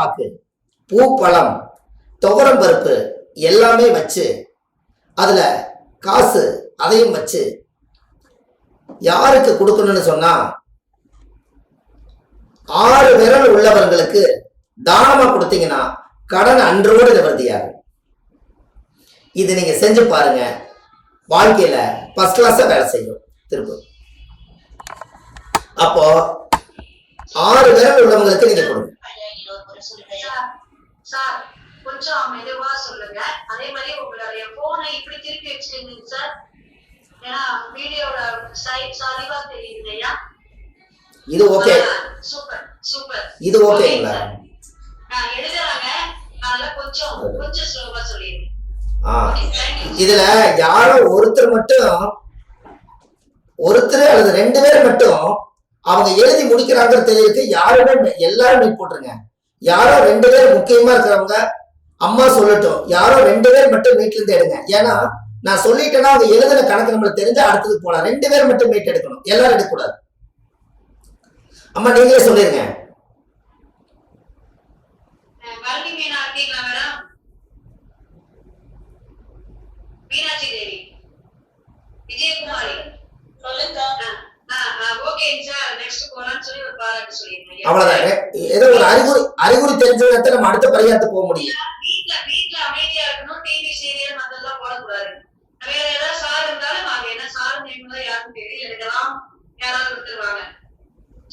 பாக்கு, பூ பழம், துவரம் பருப்பு எல்லாமே வச்சு அதுல காசு அதையும் வச்சு யாருக்கு கொடுக்கணும்னு சொன்னா 6 விரல் உள்ளவர்களுக்கு தானமா கொடுத்தீங்கன்னா கடன் அன்றோடு நிவர்த்தியாகும். இது நீங்க செஞ்சு பாருங்க, வாழ்க்கையில ஃபர்ஸ்ட் கிளாஸா வேலை செய்யும். திரும்ப அப்போ 6 விரல் உள்ளவங்களுக்கு நீங்க கொடுங்க. கொஞ்சம் மெதுவா சொல்லுங்க. அதே மாதிரி உங்களுடைய போனை இப்படி திருப்பி வச்சுக்கீங்க சார், ஏன்னா வீடியோட சாலிவா தெரியுது இல்லையா? இது ஓகே. Super super. இது ஓகேங்களா? எழுதுறாங்க, அதனால கொஞ்சம் ஸ்லோவா சொல்லிடுங்க. இதுல யாரோ ஒருத்தர் மட்டும், ஒருத்தர் அல்லது 2 பேர் மட்டும் அவங்க எழுதி முடிக்கிறாங்க தெரியுது. யாருமே எல்லாரும் மீட் போட்டுருங்க. யாரோ 2 பேர் முக்கியமா இருக்கிறவங்க அம்மா சொல்லட்டும், யாரோ 2 பேர் மட்டும் வீட்டுல இருந்து எடுங்க. ஏன்னா நான் சொல்லிட்டேன்னா அவங்க எழுதின கணக்கு நம்மளுக்கு தெரிஞ்சா அடுத்தது போலாம். 2 பேர் மட்டும் மீட் எடுக்கணும், எல்லாரும் எடுக்கக்கூடாது. அம்மா நீங்களே சொல்லிருங்க. மீனாட்சி தேவி, விஜயகுமாரி சொல்லுங்க. அவ்வளவுதான். ஏதோ ஒரு அறிகுறி தெரிஞ்சதை நம்ம அடுத்த பரிகாரத்துக்கு போக முடியும். வீட்டுல அமைதியா இருக்கணும். டிவி சீரியல் அதெல்லாம் போடக்கூடாது. வேற ஏதாவது சார் இருந்தாலும் நாங்க என்ன சார் நேம் தான் யாருக்கும் தெரியல, எடுக்கலாம். யாராவது கொடுத்துருவாங்க.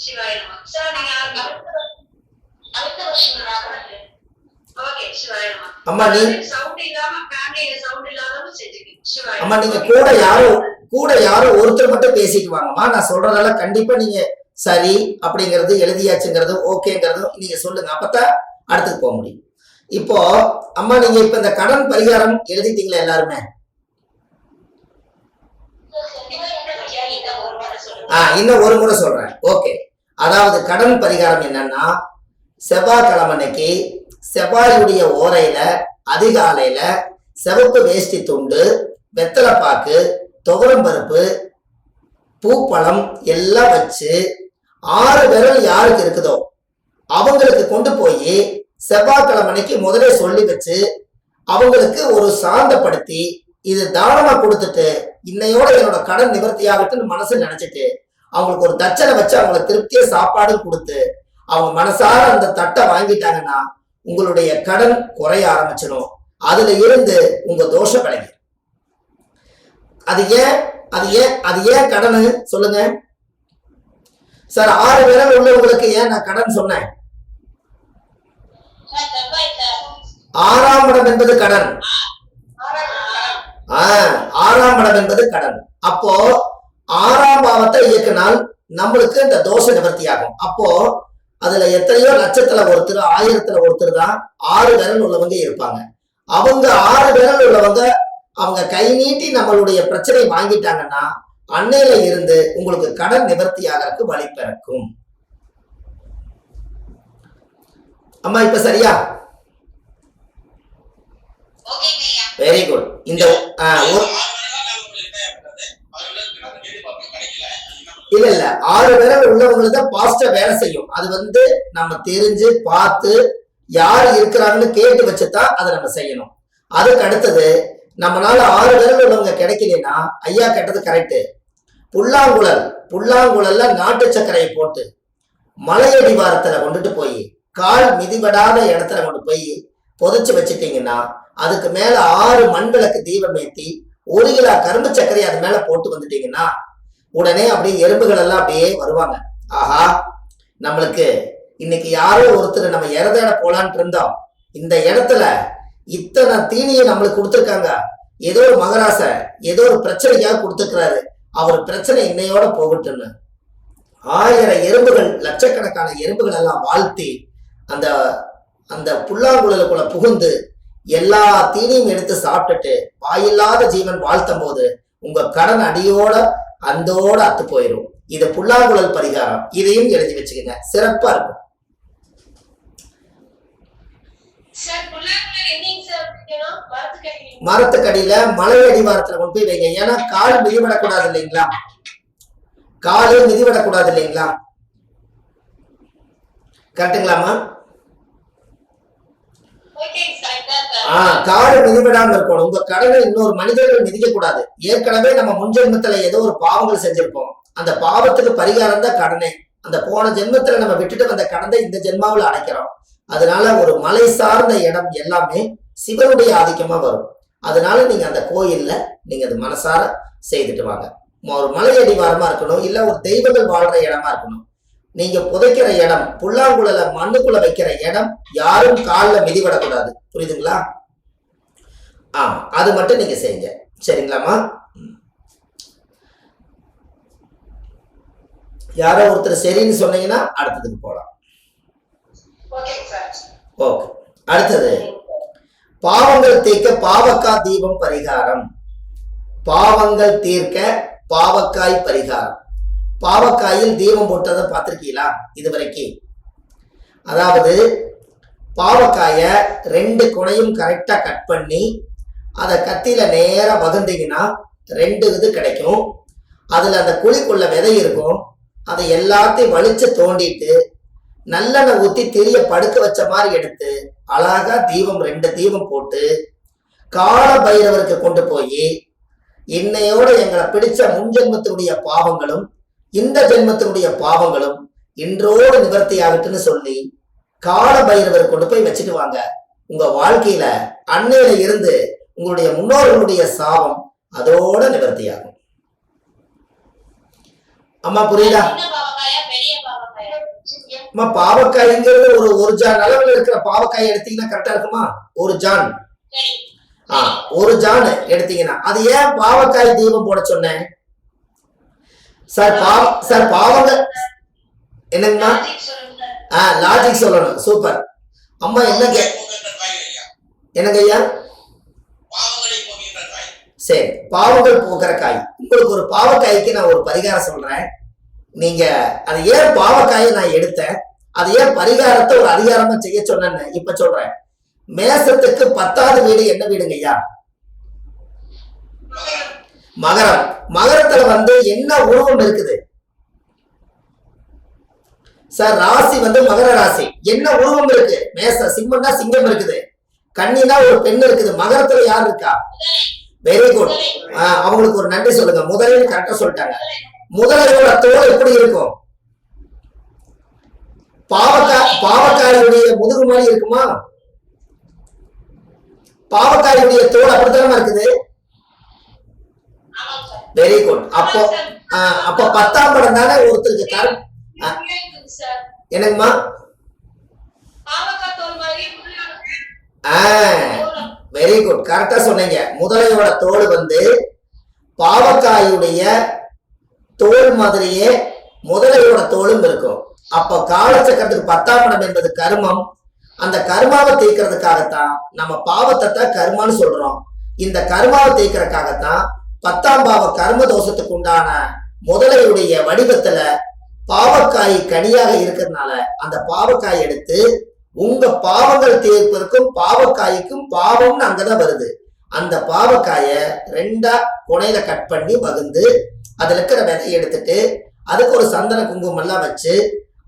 சிவாயனமா சார், நீங்க அடுத்த வருஷம் ஓகே. சிவாயனமா அம்மா, நீ சவுண்ட் இல்லாம ஃபேமிலியில சவுண்ட் இல்லாதவங்க செஞ்சுக்கீங்க. சிவாயனமா அம்மா, நீங்க கூட யாரோ ஒருத்தர் மட்டும் பேசிட்டு வாங்கம்மா. நான் சொல்றதெல்லாம் கண்டிப்பா நீங்க சரி அப்படிங்கிறது, எழுதியாச்சுங்கிறது, ஓகேங்கிறதும் நீங்க சொல்லுங்க. அப்பதான் அடுத்துக்கு போக முடியும். இப்போ அம்மா, நீங்க இப்ப இந்த கடன் பரிகாரம் எழுதிட்டீங்களா எல்லாருமே? இன்னும் ஒரு முறை சொல்றேன். ஓகே. அதாவது கடன் பரிகாரம் என்னன்னா, செவ்வாய்க்கிழமை அன்னைக்கு செவ்வாயுடைய ஓரையில அதிகாலையில சிவப்பு வேஷ்டி துண்டு, வெத்தலைப்பாக்கு, துவரம் பருப்பு, பூப்பழம் எல்லாம் வச்சு 6 விரல் யாருக்கு இருக்குதோ அவங்களுக்கு கொண்டு போய் செவ்வாய்க்கிழமைக்கு முதலே சொல்லி வச்சு அவங்களுக்கு ஒரு சாந்தப்படுத்தி இது தானமா கொடுத்துட்டு இன்னையோட என்னோட கடன் நிவர்த்தி ஆகட்டுன்னு மனசு நினைச்சிட்டு அவங்களுக்கு ஒரு தட்சணை வச்சு அவங்களை திருப்தியா சாப்பாடும் கொடுத்து அவங்க மனசார அந்த தட்டை வாங்கிட்டாங்கன்னா உங்களுடைய கடன் குறைய ஆரம்பிச்சிடும். அதுல இருந்து உங்க தோஷம் விலகி. அது ஏன் கடன் சொல்லுங்க சார்? 6 விரல் உள்ளவங்களுக்கு ஏன் நான் கடன் சொன்னேன்? 6ஆம் இடம் என்பது கடன். 6ஆம் இடம் என்பது கடன். அப்போ 6ஆம் பாவத்தை இயக்கினால் நம்மளுக்கு இந்த தோஷ நிவர்த்தி ஆகும். அப்போ அதுல எத்தனையோ லட்சத்துல ஒருத்தர், 1000த்துல ஒருத்தர் தான் 6 விரல் உள்ளவங்க இருப்பாங்க. அவங்க 6 விரல் உள்ளவங்க அவங்க கை நீட்டி நம்மளுடைய பிரச்சனை வாங்கிட்டாங்கன்னா அன்னையில இருந்து உங்களுக்கு கடன் நிவர்த்தி ஆகிறதுக்கு வழி பிறக்கும். அம்மா இப்ப சரியா? Very good. இந்த இல்ல 6 விரல் உள்ளவங்களுக்கு தான் பாசிட்டிவா வேலை செய்யும். அது நம்ம தெரிஞ்சு பார்த்து யாரு இருக்கிறாங்கன்னு கேட்டு வச்சுதான் அதை நம்ம செய்யணும். அதுக்கு அடுத்தது நம்மளால 6 விரல் உள்ளவங்க கிடைக்கலன்னா ஐயா கேட்டது கரெக்டு. புல்லாங்குழல்ல நாட்டு சர்க்கரையை போட்டு மலையடிவாரத்துல கொண்டுட்டு போய் கால் மிதிபடாத இடத்துல கொண்டு போய் புதைச்சு வச்சுட்டீங்கன்னா அதுக்கு மேல 6 மண் விளக்கு தீபம் ஏற்றி 1 கிலோ கரும்பு சர்க்கரை அது மேல போட்டு வந்துட்டீங்கன்னா உடனே அப்படியே எறும்புகள் எல்லாம் அப்படியே வருவாங்க. ஆஹா, நம்மளுக்கு இன்னைக்கு யாரோ ஒருத்தர் நம்ம இறதேட போலான்ட்டு இருந்தோம், இந்த இடத்துல இத்தனை தீனியை நம்மளுக்கு கொடுத்துருக்காங்க, ஏதோ ஒரு மகராச ஏதோ ஒரு பிரச்சனைக்காக கொடுத்துருக்கிறாரு, அவர் பிரச்சனை இன்னையோட போகட்டுன்னு 1000 எறும்புகள், லட்சக்கணக்கான எறும்புகள் எல்லாம் வாழ்த்தி அந்த அந்த புல்லாங்குழலுக்குள்ள புகுந்து எல்லா தீனியும் எடுத்து சாப்பிட்டுட்டு வாயில்லாத ஜீவன் வாழ்த்தும் போது உங்க கடன் அடியோட அந்தோட அத்து போயிடும். இது புல்லாங்குழல் பரிகாரம். இதையும் எழுதி வச்சுக்கோங்க, சிறப்பா இருக்கும். மரத்துக்கடியில மலை அடிவாரத்துல கொண்டு போய் வைங்க. ஏன்னா கால் மிதிவிடக்கூடாது இல்லைங்களா? காலு மிதிவிடக்கூடாது இல்லைங்களா? கரெக்டுங்களாமா? ஓகேங்க சார் கரெக்டா சார் காடு மிதிபடாம இருக்கணும். உங்க கடனை இன்னொரு மனிதர்கள் மிதிக்க கூடாது. ஏற்கனவே நம்ம முன்ஜென்மத்துல ஏதோ ஒரு பாவங்கள் செஞ்சிருப்போம். அந்த பாவத்துக்கு பரிகாரம் தான் கடனே. அந்த போன ஜென்மத்துல நம்ம விட்டுட்டு வந்த கடனை இந்த ஜென்மாவில் அடைக்கிறோம். அதனால ஒரு மலை சார்ந்த இடம் எல்லாமே சிவனுடைய ஆதிக்கமா வரும். அதனால நீங்க அந்த கோயில்ல நீங்க அது மனசார செய்துட்டு வாங்க. ஒரு மலை அடிவாரமா இருக்கணும், இல்ல ஒரு தெய்வங்கள் வாழ்ற இடமா இருக்கணும். நீங்க புதைக்கிற இடம், புல்லாங்குழல மண்ணுக்குள்ள வைக்கிற இடம் யாரும் காலில் மிதிவிடக்கூடாது. புரியுதுங்களா? ஆமா, அது மட்டும் நீங்க செய்யுங்க. சரிங்களாமா? யாரோ ஒருத்தர் சரின்னு சொன்னீங்கன்னா அடுத்ததுக்கு போலாம். ஓகேங்க சார் ஓகே. அடுத்தது, பாவங்கள் தீர்க்க பாவக்காய் தீபம் பரிகாரம். பாவங்கள் தீர்க்க பாவக்காய் பரிகாரம். பாவக்காயில் தீபம் போட்டதை பார்த்திருக்கீங்களா இதுவரைக்கும்? அதாவது பாவக்காய 2 குணையும் கரெக்டா கட் பண்ணி அதை கத்தியில நேரா வகுந்தீங்கன்னா 2 இது கிடைக்கும். அதுல அந்த குழிக்குள்ள விதை இருக்கும். அதை எல்லாத்தையும் வலிச்சு தோண்டிட்டு நல்லெண்ணெய் ஊத்தி திரிய படுக்க வச்ச மாதிரி எடுத்து அழகா தீபம் 2 தீபம் போட்டு கால பைரவருக்கு கொண்டு போய், இன்னையோட எங்களை பிடிச்ச முன்ஜென்மத்தினுடைய பாவங்களும் இந்த ஜென்மத்தினுடைய பாவங்களும் இன்றோடு நிவர்த்தி ஆகட்டுன்னு சொல்லி கால பைரவர் கொண்டு போய் வச்சுட்டு வாங்க. உங்க வாழ்க்கையில அன்னையில இருந்து உங்களுடைய முன்னோர்களுடைய சாபம் அதோட நிவர்த்தி ஆகும். அம்மா புரியுதா? அம்மா பாவக்காய்ங்கிறது ஒரு ஜான் அளவில் இருக்கிற பாவக்காய் எடுத்தீங்கன்னா கரெக்டா இருக்குமா? ஒரு ஜான் ஒரு ஜான் எடுத்தீங்கன்னா அது ஏன் பாவக்காய் தீபம் போட சொன்னேன் சார்? பாவங்கள் என்னங்கம்மா? லாஜிக் சொல்லணும். சூப்பர் அம்மா. என்னங்க ஐயா? சரி, பாவங்கள் போக்குற காய். உங்களுக்கு ஒரு பாவக்காய்க்கு நான் ஒரு பரிகாரம் சொல்றேன். நீங்க அது ஏன் பாவக்காயை நான் எடுத்தேன், அது ஏன் பரிகாரத்தை ஒரு அதிகாரமா செய்ய சொன்னேன்னு இப்ப சொல்றேன். மேசத்துக்கு 10வது வீடு என்ன வீடுங்க ஐயா? மகரம். மகரத்துல என்ன உருவம் இருக்குது சார்? ராசி மகர ராசி. என்ன உருவம் இருக்கு? மேச. சிம்மம்னா சிங்கம் இருக்குது. கன்னினா ஒரு பெண் இருக்குது. மகரத்துல யார் இருக்கா? Very good. அவங்களுக்கு ஒரு நன்றி சொல்லுங்க. முதலில் கரெக்டா சொல்லிட்டாங்க. முதலையோட தோல் எப்படி இருக்கும்? பாவக்காயுடைய முதுகு மாதிரி இருக்குமா? பாவக்காயுடைய தோல் அப்படித்தானமா இருக்குது. Very good. அப்போ 10ஆம் படம் தானே ஒருத்தருக்கு என்னங்கம்மா? வெரி குட், கரெக்டா சொன்னீங்க. முதலையோட தோல் பாவக்காயுடைய தோல் மாதிரியே முதலையோட தோலும் இருக்கும். அப்ப காலச்சக்கரத்துக்கு 10ஆம் இடம் என்பது கர்மம். அந்த கர்மாவை தீர்க்கிறதுக்காகத்தான் நம்ம பாவத்தை தான் கர்மான்னு சொல்றோம். இந்த கர்மாவை தீர்க்கிறதுக்காகத்தான் 10ஆம் பாவ கர்ம தோஷத்துக்கு உண்டான முதலையுடைய வடிவத்துல பாவக்காய் கனியாக இருக்கிறதுனால அந்த பாவக்காய் எடுத்து உங்க பாவங்கள் தீர்ப்பதற்கும் பாவக்காய்க்கும் பாவம்னு அங்கதான் வருது. அந்த பாவக்காய 2ஆ குணையில கட் பண்ணி வகுந்து அதுல இருக்கிற விதை எடுத்துட்டு அதுக்கு ஒரு சந்தன குங்குமம் எல்லாம் வச்சு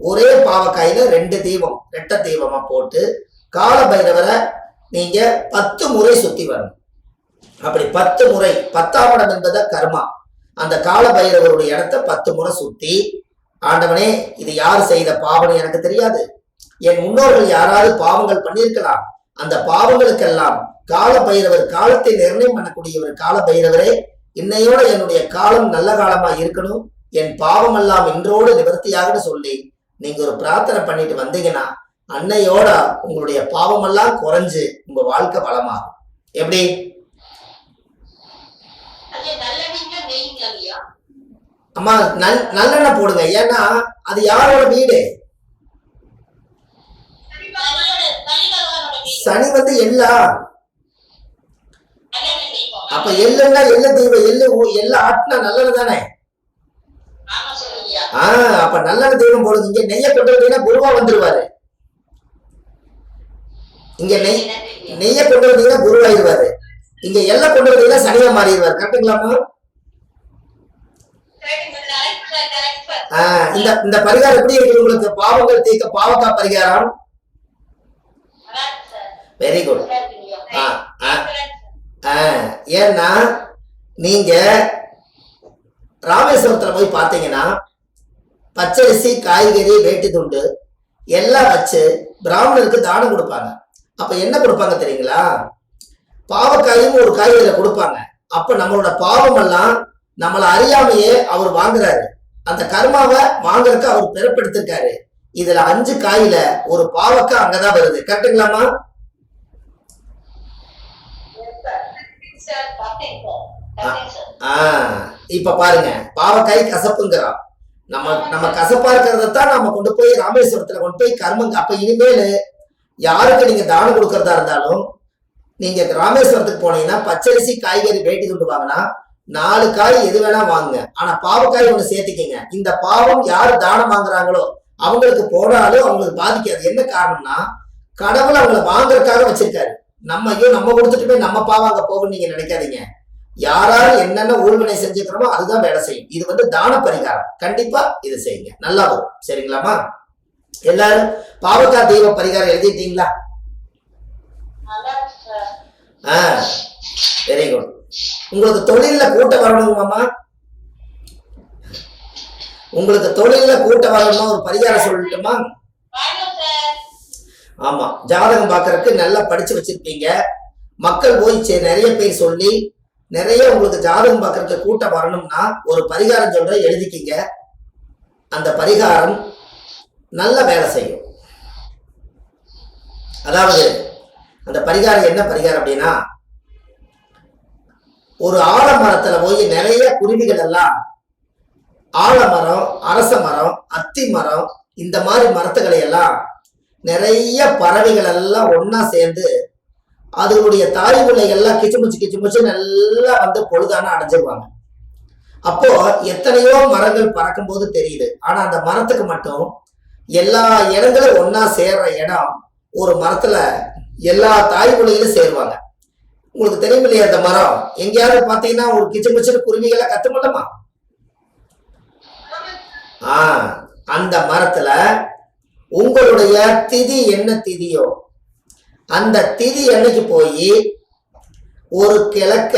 ஒரே பாவக்காயில 2 தீபம் ரெட்ட தீபமா போட்டு கால பைரவரை நீங்க 10 முறை சுத்தி வரணும். அப்படி 10 முறை, 10ஆம் இடம் என்பத கர்மா, அந்த கால பைரவருடைய இடத்த 10 முறை சுத்தி, ஆண்டவனே இது யார் செய்த பாவனை எனக்கு தெரியாது, என் முன்னோர்கள் யாராவது பாவங்கள் பண்ணியிருக்கலாம், அந்த பாவங்களுக்கெல்லாம் கால பைரவர் காலத்தை நிர்ணயம் பண்ணக்கூடியவர் கால பைரவரே, இன்னையோட என்னுடைய காலம் நல்ல காலமா இருக்கணும், என் பாவம் எல்லாம் இன்றோடு நிவர்த்தியாகன்னு சொல்லி நீங்க ஒரு பிரார்த்தனை பண்ணிட்டு வந்தீங்கன்னா அன்னையோட உங்களுடைய பாவம் எல்லாம் குறைஞ்சு உங்க வாழ்க்கை வளமாகும். எப்படி? அம்மா நல்லெண்ணெய் போடுங்க. ஏன்னா அது யாரோட வீடு? சனி எல்லா. அப்ப எள்ளுன்னா எள்ளு தெய்வம், எள்ளு ஆட்டினா நல்லது தானே. அப்ப நல்லெண்ணெய் தெய்வம் போடுங்க. இங்க நெய்ய கொண்டு வந்தீங்கன்னா குருவா வந்துருவாரு. இங்க நெய்ய கொண்டு வந்தீங்கன்னா குருவாயிருவாரு. இங்க எல்லை கொண்டு வந்தீங்கன்னா சனியா மாறிடுவாரு. கரெக்டுங்களாமா? இந்த பரிகாரம் எப்படி இருக்கு உங்களுக்கு? பாவங்கள் தீர்க்க பாவக்கா பரிகாரம். Very good. ஆ ஆ Excellent, sir. ஆ ஏன்னா நீங்க ராமேஸ்வரத்துல போய் பார்த்தீங்கன்னா பச்சரிசி, காய்கறி, வேட்டி துண்டு எல்லாம் வச்சு பிராமணருக்கு தானம் கொடுப்பாங்க. அப்ப என்ன கொடுப்பாங்க தெரியுங்களா? பாவக்காயும் ஒரு காய்கறியில கொடுப்பாங்க. அப்ப நம்மளோட பாவம் எல்லாம் நம்மளை அறியாமையே அவர் வாங்குறாரு. அந்த கர்மாவை வாங்குறதுக்கு அவர் பிறப்பெடுத்திருக்காரு. இதுல 5 காயில ஒரு பாவக்காய் அங்கதான் வருது. கரெக்டுங்களாமா? Yes, sir. Nothing, sir. Nothing, sir. ஆ இப்ப பாருங்க, பாவக்காய் கசப்புங்கிறோம். நம்ம நம்ம கசப்பா இருக்கிறதான் நம்ம கொண்டு போய் ராமேஸ்வரத்துல கொண்டு போய் கர்மங்க. அப்ப இனிமேல் யாருக்கு நீங்க தானம் கொடுக்கறதா இருந்தாலும் நீங்க ராமேஸ்வரத்துக்கு போனீங்கன்னா பச்சரிசி, காய்கறி, வேட்டி துண்டு வாங்கினா 4 காய் எது வேணா வாங்குங்க. ஆனா பாவக்காய் ஒண்ணு சேர்த்துக்கிங்க. இந்த பாவம் யாரு தானம் வாங்குறாங்களோ அவங்களுக்கு போனாலும் அவங்களுக்கு பாதிக்காது. என்ன காரணம்னா கடவுள் அவங்களை வாங்குறதுக்காக வச்சிருக்காரு. நம்ம ஐயோ நம்ம கொடுத்துட்டு போய் நம்ம பாவம் அங்க போகும்னு நீங்க நினைக்காதீங்க. யாராரு என்னென்ன ஊழ்வினை செஞ்சுக்கிறோமோ அதுதான் வேலை செய்யும். இது வந்து தான பரிகாரம். கண்டிப்பா இது செய்யுங்க, நல்லா வரும். சரிங்களாமா? எல்லாரும் பாவக்காய் தெய்வ பரிகாரம் எழுதிட்டீங்களா? நல்லா இருக்கு, sir. ஆ வெரி குட். உங்களுக்கு தொழில்ல கூட்டம் வரணுமாமா? உங்களுக்கு தொழில்ல கூட்டம் வரணும் ஒரு பரிகாரம் சொல்லட்டுமா? வாங்க, sir. ஆமா, ஜாதகம் பார்க்கறதுக்கு நல்லா படிச்சு வச்சிருப்பீங்க. மக்கள் போய் நிறைய பேர் சொல்லி நிறைய உங்களுக்கு ஜாதகம் பார்க்கறதுக்கு கூட்டம் வரணும்னா ஒரு பரிகாரம் சொல்றேன், எழுதிக்கிங்க. அந்த பரிகாரம் நல்ல வேலை செய்யும். அதாவது அந்த பரிகாரம் என்ன பரிகாரம் அப்படின்னா, ஒரு ஆலமரத்துல போய் நிறைய குருவிகள் எல்லாம் ஆலமரம், அரச மரம், அத்தி மரம் இந்த மாதிரி மரத்துக்களை எல்லாம் நிறைய பறவைகள் எல்லாம் ஒன்னா சேர்ந்து அதனுடைய தாய் பிள்ளைகள்லாம் கிச்சுமுச்சு நல்லா வந்து பொழுதான அடைஞ்சிருவாங்க. அப்போ எத்தனையோ மரங்கள் பறக்கும் போது தெரியுது. ஆனா அந்த மரத்துக்கு மட்டும் எல்லா இடங்களும் ஒன்னா சேர்ற இடம் ஒரு மரத்துல எல்லா தாய் பிள்ளைகளும் சேருவாங்க. உங்களுக்கு தெரியும் இல்லையா? அந்த மரம் எங்கேயாவது பாத்தீங்கன்னா ஒரு கிச்சுமுச்சுன்னு குருவிகளை கத்துமல்லமா? அந்த மரத்துல உங்களுடைய திதி என்ன திதியோ அந்த திதி அன்னைக்கு போய் ஒரு கிழக்க